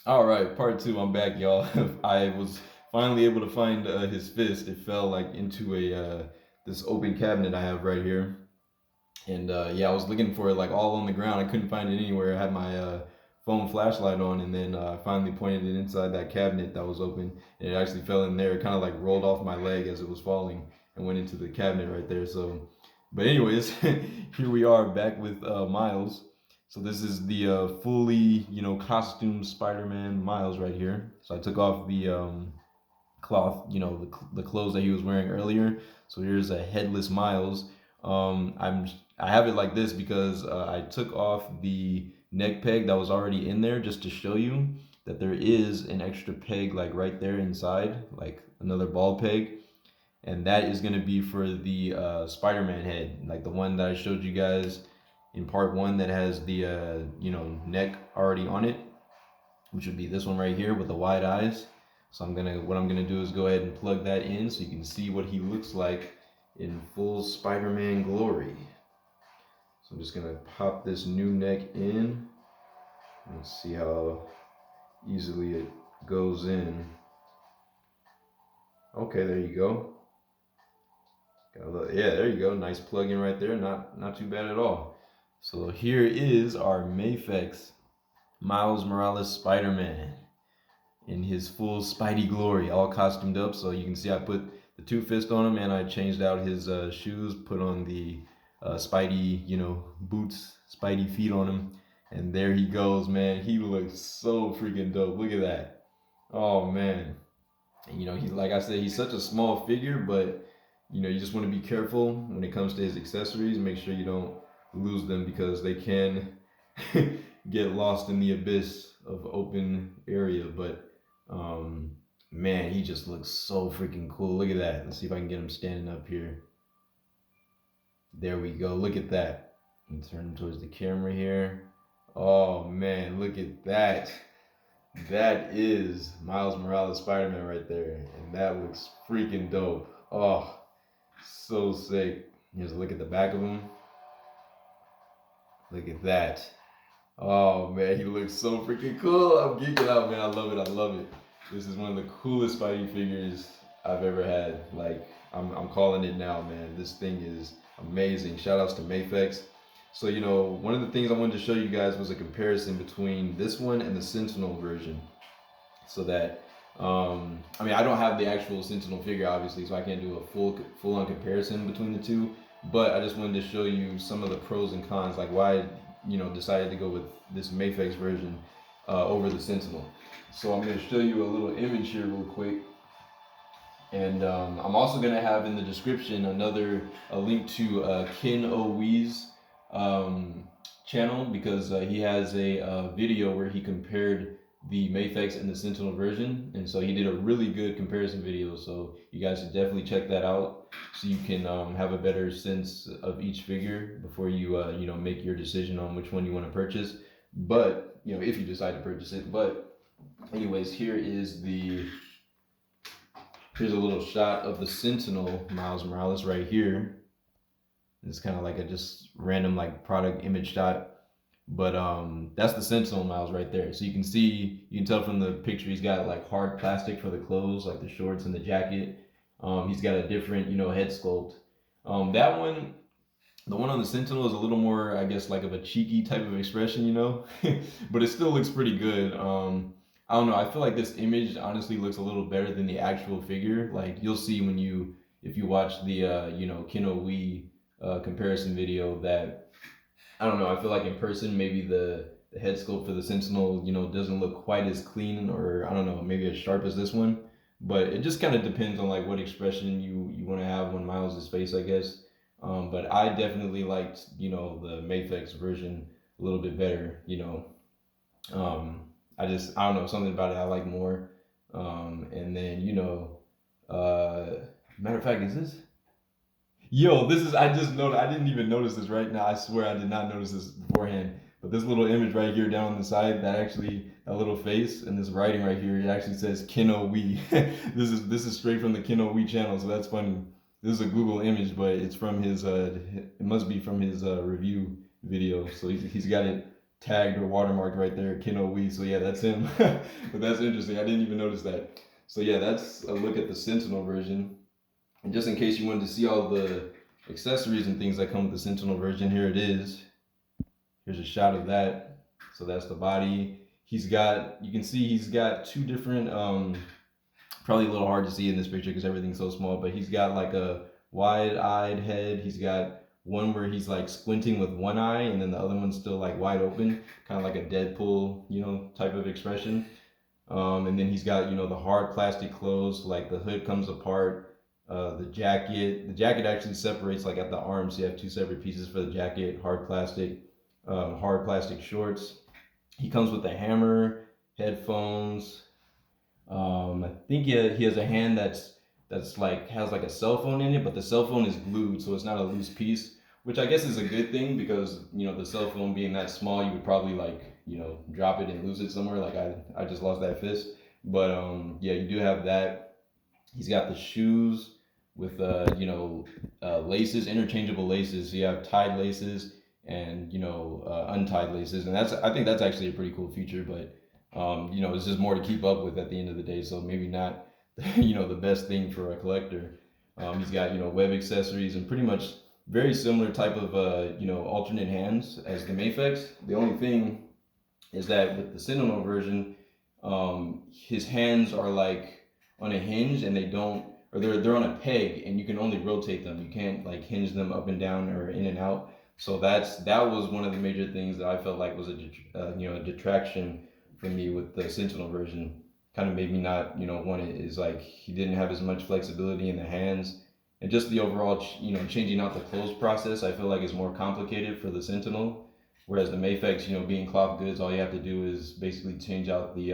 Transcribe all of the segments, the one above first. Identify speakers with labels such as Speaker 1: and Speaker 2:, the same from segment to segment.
Speaker 1: All right, part two. I'm back, y'all. I was finally able to find his fist. It fell like into a this open cabinet I have right here, and yeah, I was looking for it like all on the ground. I couldn't find it anywhere. I had my phone flashlight on, and then I finally pointed it inside that cabinet that was open, and it actually fell in there. It kind of like rolled off my leg as it was falling and went into the cabinet right there. So, but anyways, here we are back with Miles. So this is the fully, costume Spider-Man Miles right here. So I took off the cloth, the clothes that he was wearing earlier. So here's a headless Miles. I have it like this because I took off the neck peg that was already in there just to show you that there is an extra peg like right there inside, like another ball peg, and that is going to be for the Spider-Man head, like the one that I showed you guys in part one that has the neck already on it, which would be this one right here with the wide eyes. So what I'm gonna do is go ahead and plug that in so you can see what he looks like in full Spider-Man glory. So I'm just gonna pop this new neck in and see how easily it goes in. Okay, there you go. Yeah, there you go. Nice plug in right there. Not too bad at all. So here is our Mafex Miles Morales Spider-Man in his full Spidey glory, all costumed up. So you can see I put the two fists on him, and I changed out his shoes, put on the Spidey, boots, Spidey feet on him, and there he goes, man. He looks so freaking dope. Look at that. Oh man. And, he, like I said, he's such a small figure, but you just want to be careful when it comes to his accessories. Make sure you don't lose them because they can get lost in the abyss of open area. But um, man, he just looks so freaking cool. Look at that. Let's see if I can get him standing up here. There we go. Look at that. And turn him towards the camera here. Oh man, look at that. That is Miles Morales Spider-Man right there. And that looks freaking dope. Oh, so sick. Here's a look at the back of him. Look at that. Oh man, he looks so freaking cool. I'm geeking out, man. I love it. I love it. This is one of the coolest Spidey figures I've ever had. Like, I'm calling it now, man. This thing is amazing. Shout outs to Mafex. So, one of the things I wanted to show you guys was a comparison between this one and the Sentinel version. So that, I mean, I don't have the actual Sentinel figure, obviously, so I can't do a full on comparison between the two. But I just wanted to show you some of the pros and cons, like why decided to go with this Mafex version over the Sentinel. So I'm going to show you a little image here real quick, and I'm also going to have in the description a link to Ken Owee's channel, because he has a video where he compared the Mafex and the Sentinel version, and so he did a really good comparison video. So you guys should definitely check that out, so you can have a better sense of each figure before you make your decision on which one you want to purchase. But if you decide to purchase it. But anyways, here's a little shot of the Sentinel Miles Morales right here. It's kind of like a just random like product image shot. But that's the Sentinel Miles right there. So you can tell from the picture he's got like hard plastic for the clothes, like the shorts and the jacket. He's got a different, head sculpt. That one, the one on the Sentinel is a little more, I guess, like of a cheeky type of expression, but it still looks pretty good. I don't know. I feel like this image honestly looks a little better than the actual figure. Like you'll see if you watch the Kino Wii comparison video, that I don't know. I feel like in person, maybe the head sculpt for the Sentinel, doesn't look quite as clean, or I don't know, maybe as sharp as this one. But it just kind of depends on like what expression you want to have on Miles' face, I guess. But I definitely liked, the Mafex version a little bit better. I don't know, something about it I like more. And then matter of fact, is this? Yo, this is, I just noticed, I didn't even notice this right now. I swear I did not notice this beforehand. But this little image right here down on the side, that little face and this writing right here, it actually says Kino Wee. This is straight from the Kino Wee channel, so that's funny. This is a Google image, but it's from his, it must be from his review video. So he's got it tagged or watermarked right there, Kino-we. So yeah, that's him. But that's interesting. I didn't even notice that. So yeah, that's a look at the Sentinel version. And just in case you wanted to see all the accessories and things that come with the Sentinel version, here it is. Here's a shot of that. So that's the body. He's got, you can see he's got two different, probably a little hard to see in this picture because everything's so small, but he's got like a wide-eyed head. He's got one where he's like squinting with one eye, and then the other one's still like wide open, kind of like a Deadpool, type of expression. And then he's got, the hard plastic clothes, like the hood comes apart. The jacket actually separates like at the arms. So you have two separate pieces for the jacket, hard plastic shorts. He comes with a hammer, headphones. I think he has a hand that's like has like a cell phone in it, but the cell phone is glued, so it's not a loose piece, which I guess is a good thing because the cell phone being that small, you would probably like drop it and lose it somewhere. Like I just lost that fist, but yeah, you do have that. He's got the shoes with laces, interchangeable laces. So you have tied laces and untied laces, and I think that's actually a pretty cool feature. But it's just more to keep up with at the end of the day. So maybe not the best thing for a collector. He's got web accessories and pretty much very similar type of alternate hands as the Mafex. The only thing is that with the Sentinel version, his hands are like on a hinge and they don't, or they're on a peg and you can only rotate them. You can't like hinge them up and down or in and out. So that was one of the major things that I felt like was a detraction for me with the Sentinel version. Kind of made me not want it. Is like he didn't have as much flexibility in the hands, and just the overall changing out the clothes process. I feel like is more complicated for the Sentinel. Whereas the Mafex, being cloth goods, all you have to do is basically change out the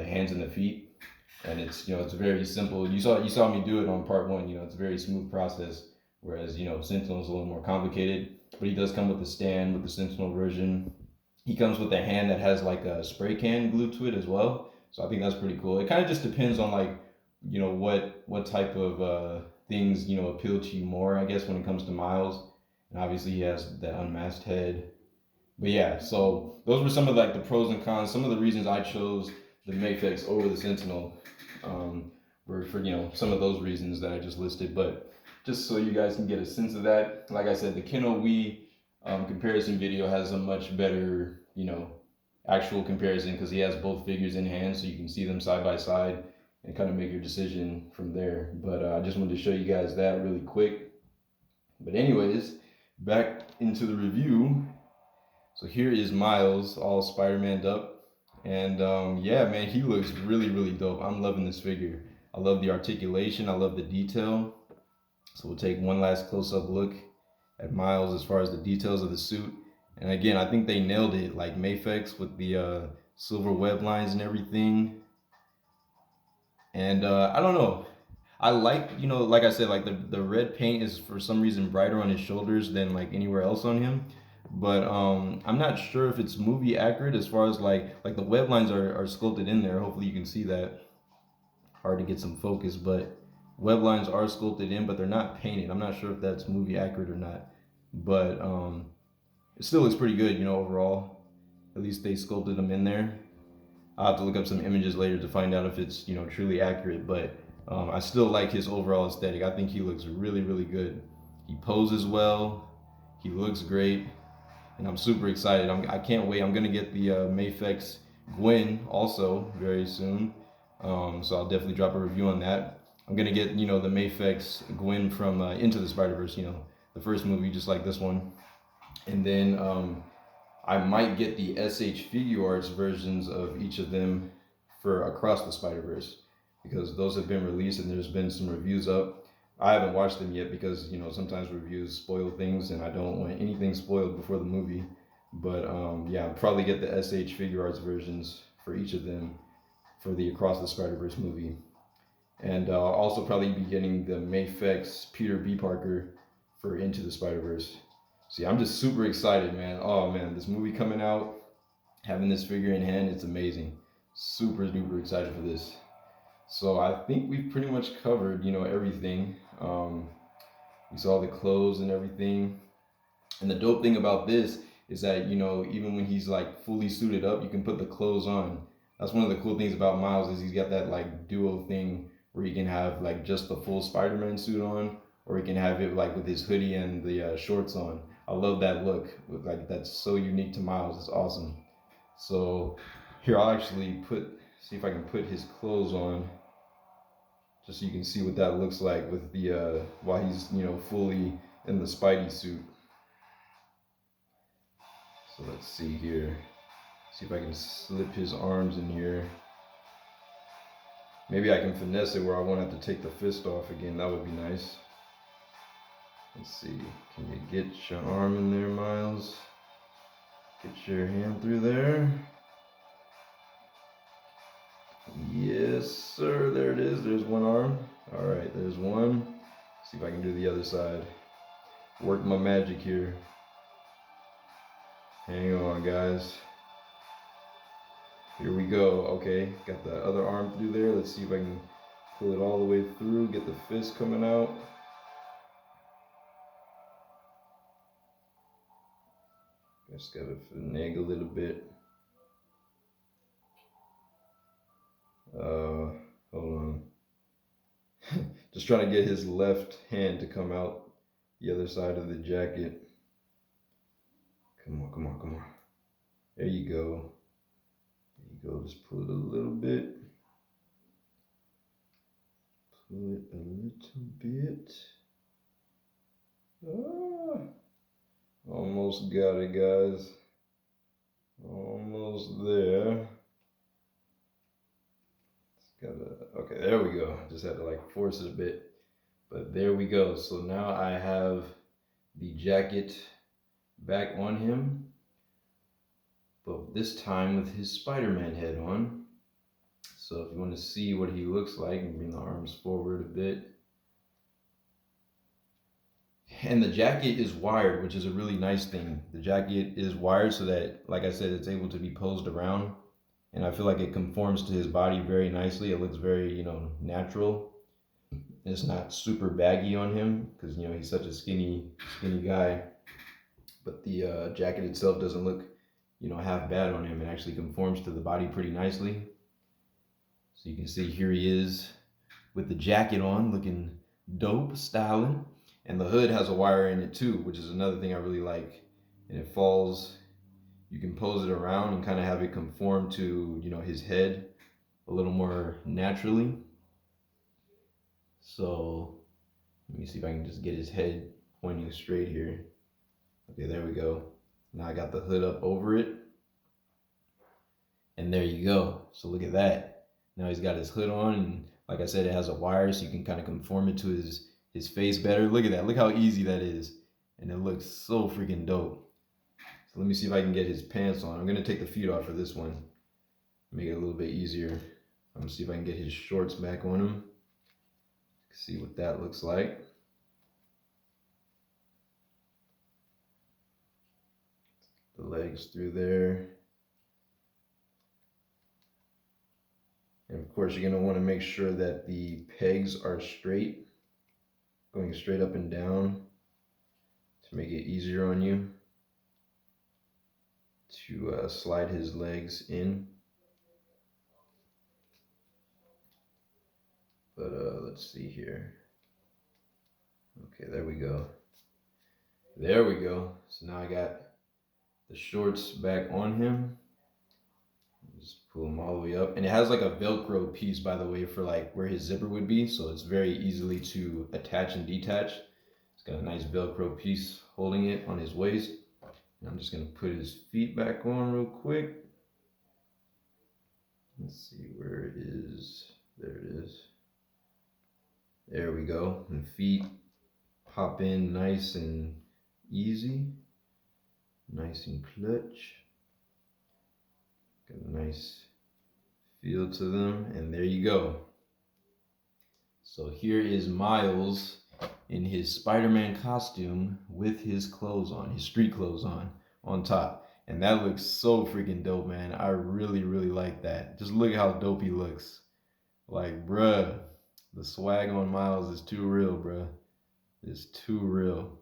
Speaker 1: hands and the feet, and it's very simple. You saw me do it on part one. It's a very smooth process. Whereas Sentinel is a little more complicated, but he does come with a stand with the Sentinel version. He comes with a hand that has like a spray can glued to it as well. So I think that's pretty cool. It kind of just depends on like what type of things appeal to you more, I guess, when it comes to Miles. And obviously he has that unmasked head. But yeah, so those were some of like the pros and cons. Some of the reasons I chose the Mafex over the Sentinel were for some of those reasons that I just listed. But just so you guys can get a sense of that, like I said, the Kino-we comparison video has a much better actual comparison because he has both figures in hand, so you can see them side by side and kind of make your decision from there. But I just wanted to show you guys that really quick. But anyways, back into the review. So here is Miles, all Spider-Man'd up. And yeah, man, he looks really, really dope. I'm loving this figure. I love the articulation. I love the detail. So we'll take one last close-up look at Miles as far as the details of the suit. And again, I think they nailed it, like Mafex with the silver web lines and everything. And I don't know. I like, like I said, like the red paint is for some reason brighter on his shoulders than like anywhere else on him. But I'm not sure if it's movie accurate as far as like the web lines are sculpted in there. Hopefully you can see that. Hard to get some focus, but web lines are sculpted in, but they're not painted. I'm not sure if that's movie accurate or not. But it still looks pretty good, overall. At least they sculpted them in there. I'll have to look up some images later to find out if it's truly accurate, but I still like his overall aesthetic. I think he looks really, really good. He poses well. He looks great, and I'm super excited. I can't wait. I'm gonna get the Mafex Gwen also very soon, so I'll definitely drop a review on that. I'm gonna get the Mafex Gwen from Into the Spiderverse, the first movie, just like this one, and then I might get the SH Figuarts versions of each of them for Across the Spiderverse because those have been released and there's been some reviews up. I haven't watched them yet because sometimes reviews spoil things and I don't want anything spoiled before the movie. But yeah, I'll probably get the SH Figuarts versions for each of them for the Across the Spiderverse movie. And I'll also probably be getting the Mafex Peter B. Parker for Into the Spiderverse. See, I'm just super excited, man. Oh man, this movie coming out, having this figure in hand, it's amazing. Super duper excited for this. So I think we've pretty much covered, everything. We saw the clothes and everything. And the dope thing about this is that, you know, even when he's like fully suited up, you can put the clothes on. That's one of the cool things about Miles is he's got that like duo thing where he can have like just the full Spider-Man suit on, or he can have it like with his hoodie and the shorts on. I love that look. Like that's so unique to Miles. It's awesome. So here I'll actually see if I can put his clothes on, just so you can see what that looks like with the while he's, you know, fully in the Spidey suit. So let's see here. See if I can slip his arms in here. Maybe I can finesse it where I won't have to take the fist off again. That would be nice. Let's see. Can you get your arm in there, Miles? Get your hand through there. Yes, sir. There it is. There's one arm. All right, there's one. See if I can do the other side. Work my magic here. Hang on, guys. Here we go. Okay, got the other arm through there. Let's see if I can pull it all the way through, get the fist coming out. Just gotta finagle a little bit. Hold on. Just trying to get his left hand to come out the other side of the jacket. Come on, come on, come on. There you go. There you go. Just pull it a little bit. Pull it a little bit. Ah, almost got it, guys. Almost there. Okay, there we go. Just had to like force it a bit, but there we go. So now I have the jacket back on him, but this time with his Spider-Man head on. So if you want to see what he looks like, and bring the arms forward a bit. And the jacket is wired, which is a really nice thing. The jacket is wired so that, like I said, it's able to be posed around. And I feel like it conforms to his body very nicely. It looks very, you know, natural. It's not super baggy on him because, you know, he's such a skinny guy. But the jacket itself doesn't look, you know, half bad on him. It actually conforms to the body pretty nicely. So you can see here he is with the jacket on, looking dope, styling. And the hood has a wire in it too, which is another thing I really like. And it falls, you can pose it around and kind of have it conform to, you know, his head a little more naturally. So let me see if I can just get his head pointing straight here. Okay, there we go. Now I got the hood up over it. And there you go. So look at that. Now he's got his hood on, and like I said, it has a wire so you can kind of conform it to his face better. Look at that. Look how easy that is. And it looks so freaking dope. So let me see if I can get his pants on. I'm going to take the feet off for this one. Make it a little bit easier. I'm going to see if I can get his shorts back on him. See what that looks like. The legs through there. And of course, you're going to want to make sure that the pegs are straight, going straight up and down to make it easier on you to slide his legs in. But let's see here. Okay, there we go. There we go. So now I got the shorts back on him. Just pull them all the way up. And it has like a Velcro piece, by the way, for like where his zipper would be. So it's very easily to attach and detach. It's got a nice Velcro piece holding it on his waist. And I'm just gonna put his feet back on real quick. Let's see where it is. There it is. There we go. And feet pop in nice and easy. Nice and clutch. Got a nice feel to them. And there you go. So here is Miles in his Spider-Man costume with his clothes on, his street clothes on top. And that looks so freaking dope, man. I really, really like that. Just look at how dope he looks. Like, bruh, the swag on Miles is too real, bruh. It's too real.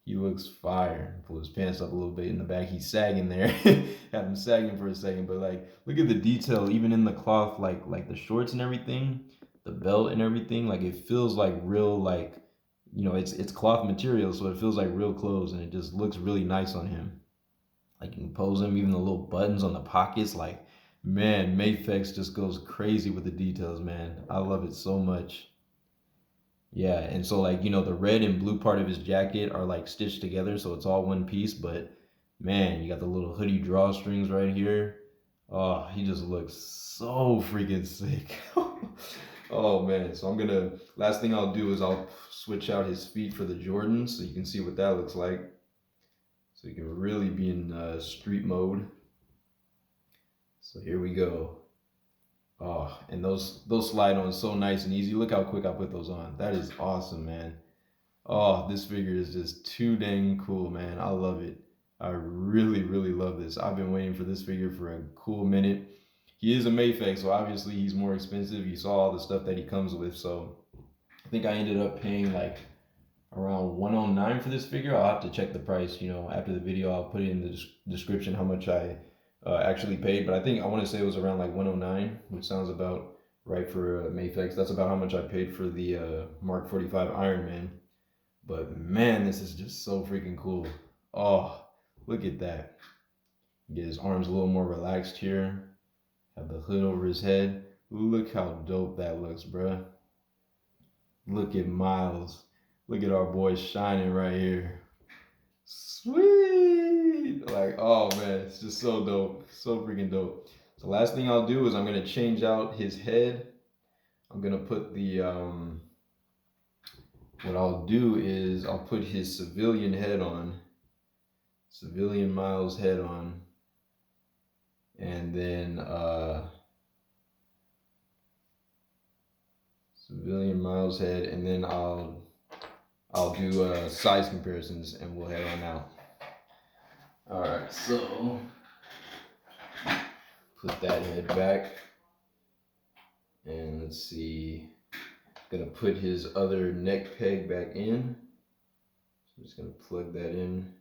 Speaker 1: He looks fire. Pull his pants up a little bit in the back. He's sagging there. Had him sagging for a second, but like, look at the detail, even in the cloth, like the shorts and everything, the belt and everything. Like it feels like real, like it's cloth material, so it feels like real clothes, and it just looks really nice on him. Like you can pose him, even the little buttons on the pockets. Like, man, Mafex just goes crazy with the details, man. I love it so much. Yeah, and so like the red and blue part of his jacket are like stitched together, so it's all one piece. But man, you got the little hoodie drawstrings right here. Oh, he just looks so freaking sick. Oh man, so last thing I'll do is I'll switch out his feet for the Jordans so you can see what that looks like. So you can really be in street mode. So here we go. Oh, and those slide on so nice and easy. Look how quick I put those on. That is awesome, man. Oh, this figure is just too dang cool, man. I love it. I really, really love this. I've been waiting for this figure for a cool minute. He is a Mafex, so obviously he's more expensive. You saw all the stuff that he comes with, so I think I ended up paying like around 109 for this figure. I'll have to check the price. After the video, I'll put it in the description how much I actually paid. But I think I want to say it was around like 109, which sounds about right for Mafex. That's about how much I paid for the Mark 45 Iron Man. But man, this is just so freaking cool. Oh, look at that. Get his arms a little more relaxed here. Have the hood over his head. Look how dope that looks, bruh. Look at Miles. Look at our boy shining right here. Sweet. Like, oh man, it's just so dope. So freaking dope. So last thing I'll do is I'm gonna change out his head. I'm gonna put the what I'll do is I'll put his civilian head on. Civilian Miles head on. And then civilian Miles head, and then I'll do size comparisons, and we'll head on out. All right, so put that head back, and let's see. Gonna put his other neck peg back in. So I'm just gonna plug that in.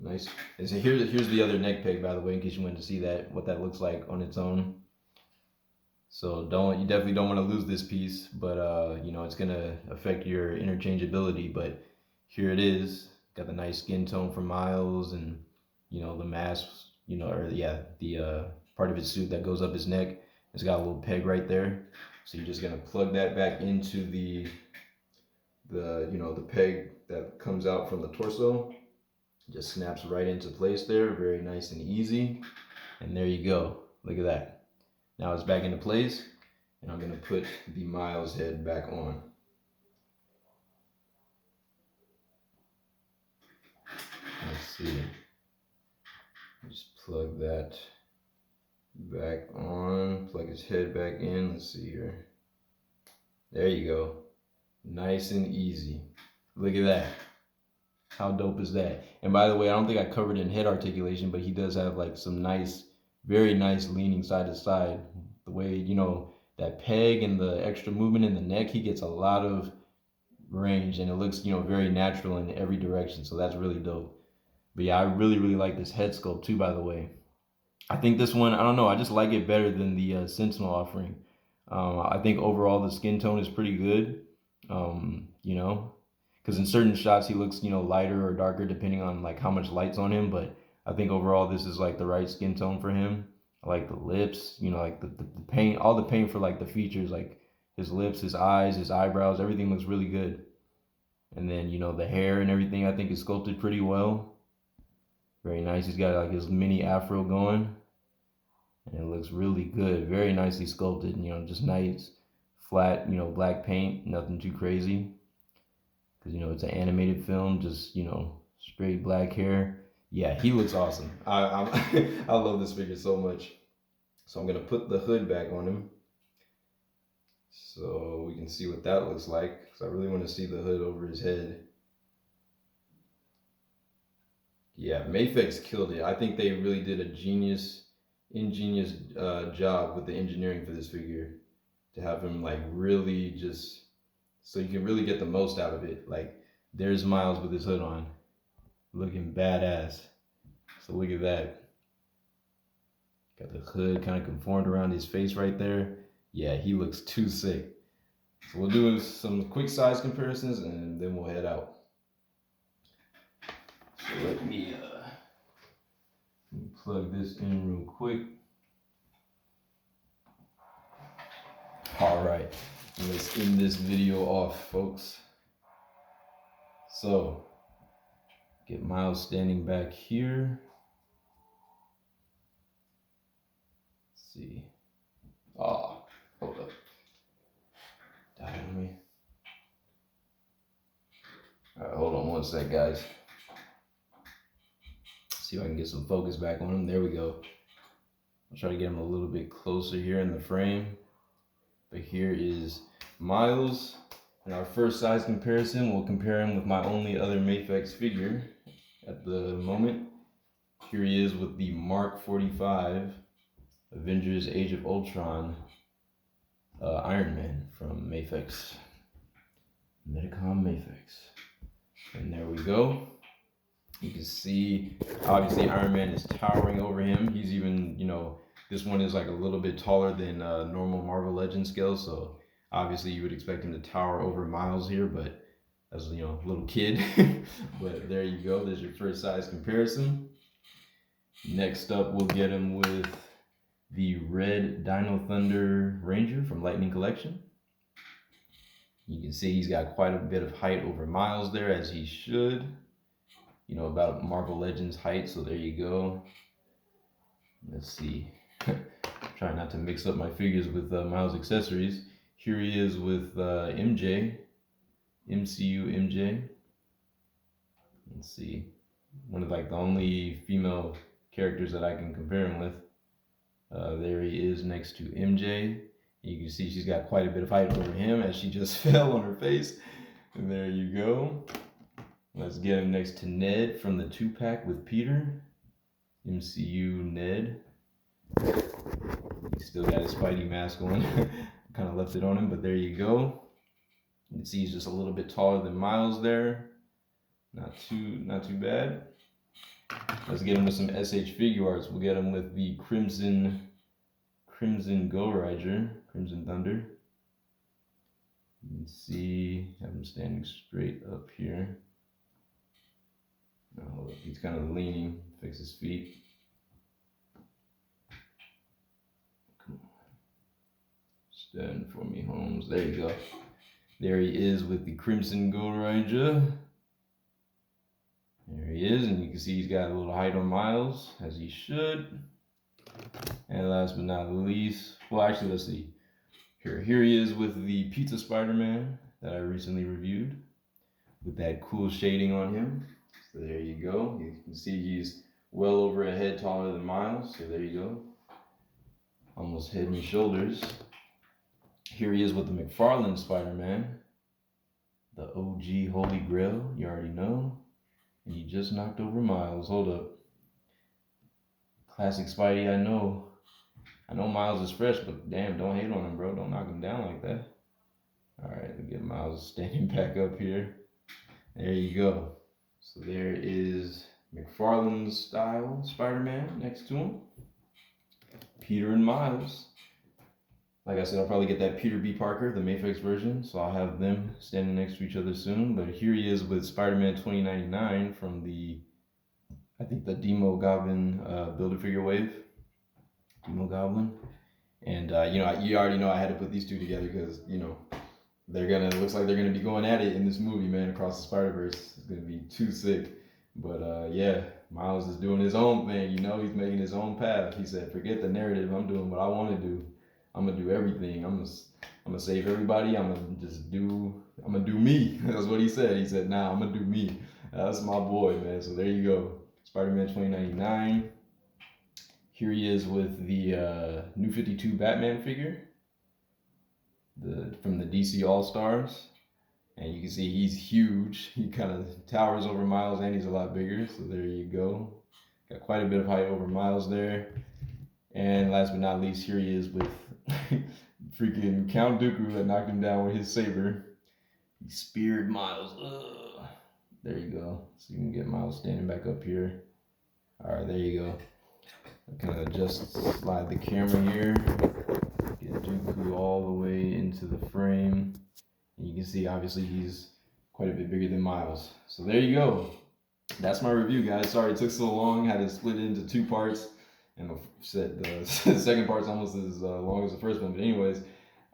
Speaker 1: Nice. And so here's the other neck peg, by the way, in case you wanted to see what that looks like on its own. So you definitely don't want to lose this piece, but it's gonna affect your interchangeability. But here it is. Got the nice skin tone for Miles, and the mask, the part of his suit that goes up his neck. It's got a little peg right there. So you're just gonna plug that back into the peg that comes out from the torso. Just snaps right into place there, very nice and easy. And there you go. Look at that. Now it's back into place, and I'm gonna put the Miles head back on. Let's see. Just plug that back on, plug his head back in. Let's see here. There you go. Nice and easy. Look at that. How dope is that? And by the way, I don't think I covered in head articulation, but he does have like some nice, very nice leaning side to side. The way, that peg and the extra movement in the neck, he gets a lot of range, and it looks, very natural in every direction. So that's really dope. But yeah, I really, really like this head sculpt too, by the way. I think this one, I don't know, I just like it better than the Sentinel offering. I think overall the skin tone is pretty good, because in certain shots he looks, lighter or darker depending on like how much light's on him. But I think overall this is like the right skin tone for him. I like the lips, like the paint, all the paint for like the features, like his lips, his eyes, his eyebrows, everything looks really good. And then, the hair and everything I think is sculpted pretty well. Very nice. He's got like his mini afro going, and it looks really good. Very nicely sculpted, just nice, flat, black paint, nothing too crazy. Because, it's an animated film, just, straight black hair. Yeah, he looks awesome. I love this figure so much. So I'm going to put the hood back on him so we can see what that looks like, because I really want to see the hood over his head. Yeah, Mafex killed it. I think they really did a ingenious job with the engineering for this figure, to have him like really just, so you can really get the most out of it. Like, there's Miles with his hood on. looking badass. So look at that. Got the hood kind of conformed around his face right there. Yeah, he looks too sick. So we'll do some quick size comparisons and then we'll head out. So let me plug this in real quick. All right, let's end this video off, folks. So, get Miles standing back here. Let's see. Oh, hold up. Died on me. All right, hold on one sec, guys. See if I can get some focus back on him. There we go. I'll try to get him a little bit closer here in the frame. But here is Miles. In our first size comparison, we'll compare him with my only other Mafex figure at the moment. Here he is with the Mark 45 Avengers Age of Ultron Iron Man from Mafex. Medicom Mafex. And there we go. You can see, obviously, Iron Man is towering over him. He's even, you know, this one is like a little bit taller than normal Marvel Legends scale, so obviously you would expect him to tower over Miles here, but as, you know, a little kid. But there you go. There's your first size comparison. Next up, we'll get him with the red Dino Thunder Ranger from Lightning Collection. You can see he's got quite a bit of height over Miles there, as he should. You know, about Marvel Legends height, so there you go. Let's see. Try not to mix up my figures with Miles accessories. Here he is with MJ, MCU MJ. Let's see. One of like the only female characters that I can compare him with. There he is next to MJ. You can see she's got quite a bit of height over him as she just fell on her face. And there you go. Let's get him next to Ned from the 2-pack with Peter. MCU Ned. He's still got his Spidey mask on. Kind of left it on him, but there you go. You can see he's just a little bit taller than Miles there. Not too bad. Let's get him with some SH figure arts. We'll get him with the Crimson Go Rider, Crimson Thunder. You can see, have him standing straight up here. Oh, he's kind of leaning, fix his feet. Come on. Stand for me, Holmes. There you go. There he is with the Crimson Go Rider. There he is, and you can see he's got a little height on Miles, as he should. And last but not least, well, actually, let's see. Here he is with the Pizza Spider-Man that I recently reviewed, with that cool shading on him. So there you go. You can see he's well over a head taller than Miles. So there you go. Almost head and shoulders. Here he is with the McFarlane Spider-Man. The OG Holy Grail, you already know. And he just knocked over Miles. Hold up. Classic Spidey, I know. I know Miles is fresh, but damn, don't hate on him, bro. Don't knock him down like that. All right, let's get Miles standing back up here. There you go. So there is McFarlane's style Spider-Man next to him. Peter and Miles. Like I said, I'll probably get that Peter B. Parker, the Mafex version, so I'll have them standing next to each other soon. But here he is with Spider-Man 2099 from the, I think, the Demo Goblin Build-A-Figure wave. Demo Goblin. And, you know, you already know I had to put these two together because, you know, looks like they're gonna be going at it in this movie, man, across the Spiderverse. It's gonna be too sick. But yeah, Miles is doing his own thing, you know, he's making his own path. He said, forget the narrative, I'm doing what I wanna do. I'm gonna do everything. I'm gonna save everybody. I'm gonna do me. That's what he said. He said, nah, I'm gonna do me. That's my boy, man. So there you go. Spider-Man 2099. Here he is with the New 52 Batman figure. From the DC All-Stars, and you can see he's huge. He kind of towers over Miles, and he's a lot bigger, so there you go. Got quite a bit of height over Miles there. And last but not least, here he is with freaking Count Dooku that knocked him down with his saber. He speared Miles. Ugh. There you go. So you can get Miles standing back up here. All right, there you go. Kind of just slide the camera here. Get Dooku all the way into the frame. And you can see, obviously, he's quite a bit bigger than Miles. So there you go. That's my review, guys. Sorry it took so long. Had to split it into two parts. And the second part's almost as long as the first one. But anyways,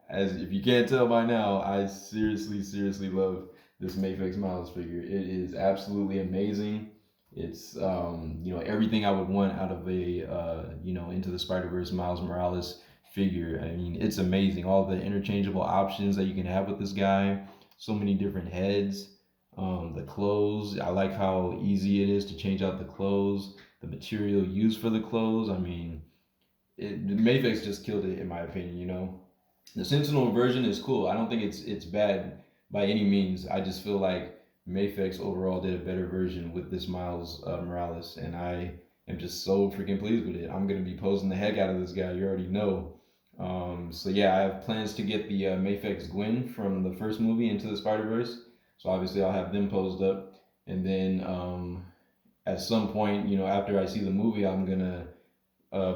Speaker 1: as if you can't tell by now, I seriously love this Mafex Miles figure. It is absolutely amazing. It's everything I would want out of a Into the Spider-Verse Miles Morales figure. I mean, it's amazing. All the interchangeable options that you can have with this guy. So many different heads. The clothes. I like how easy it is to change out the clothes. The material used for the clothes. I mean, Mafex just killed it in my opinion. The Sentinel version is cool. I don't think it's bad by any means. I just feel like Mafex overall did a better version with this Miles Morales, and I am just so freaking pleased with it. I'm gonna be posing the heck out of this guy. You already know. So yeah, I have plans to get the Mafex Gwen from the first movie Into the Spider-Verse. So obviously I'll have them posed up, and then at some point, after I see the movie, I'm gonna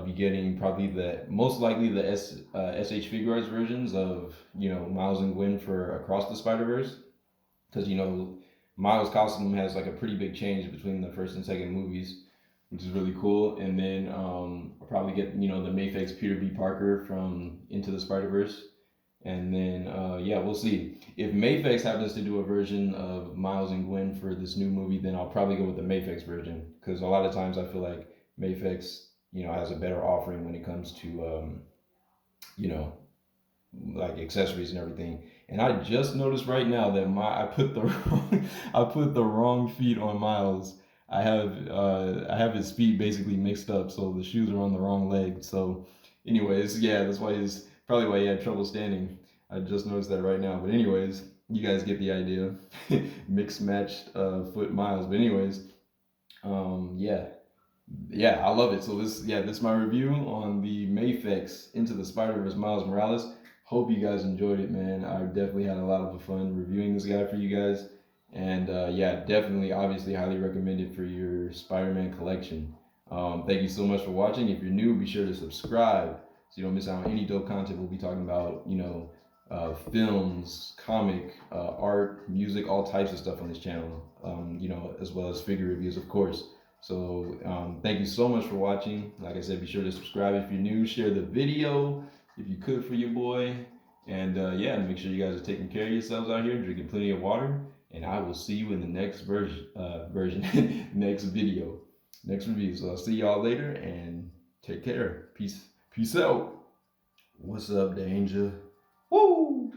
Speaker 1: be getting probably most likely the SH Figure Arts versions of Miles and Gwen for Across the Spider Verse, because Miles' costume has like a pretty big change between the first and second movies, which is really cool. And then I'll probably get the Mafex Peter B. Parker from Into the Spider Verse. And then, yeah, we'll see. If Mafex happens to do a version of Miles and Gwen for this new movie, then I'll probably go with the Mafex version. Because a lot of times I feel like Mafex, has a better offering when it comes to, you know, like accessories and everything. And I just noticed right now that I put the I put the wrong feet on Miles. I have his feet basically mixed up, so the shoes are on the wrong leg. So, anyways, yeah, that's why he's probably why he had trouble standing. I just noticed that right now. But anyways, you guys get the idea. Mixed matched foot Miles. But anyways, yeah, yeah, I love it. So this is my review on the Mafex Into the Spider-Verse Miles Morales. Hope you guys enjoyed it, man. I definitely had a lot of fun reviewing this guy for you guys. And yeah, definitely, obviously, highly recommend it for your Spider-Man collection. Thank you so much for watching. If you're new, be sure to subscribe so you don't miss out on any dope content we'll be talking about. Films, comic, art, music, all types of stuff on this channel. As well as figure reviews, of course. So thank you so much for watching. Like I said, be sure to subscribe if you're new. Share the video if you could for your boy. And yeah, make sure you guys are taking care of yourselves out here, drinking plenty of water. And I will see you in the next next video, next review. So I'll see y'all later and take care. Peace out. What's up, Danger? Woo!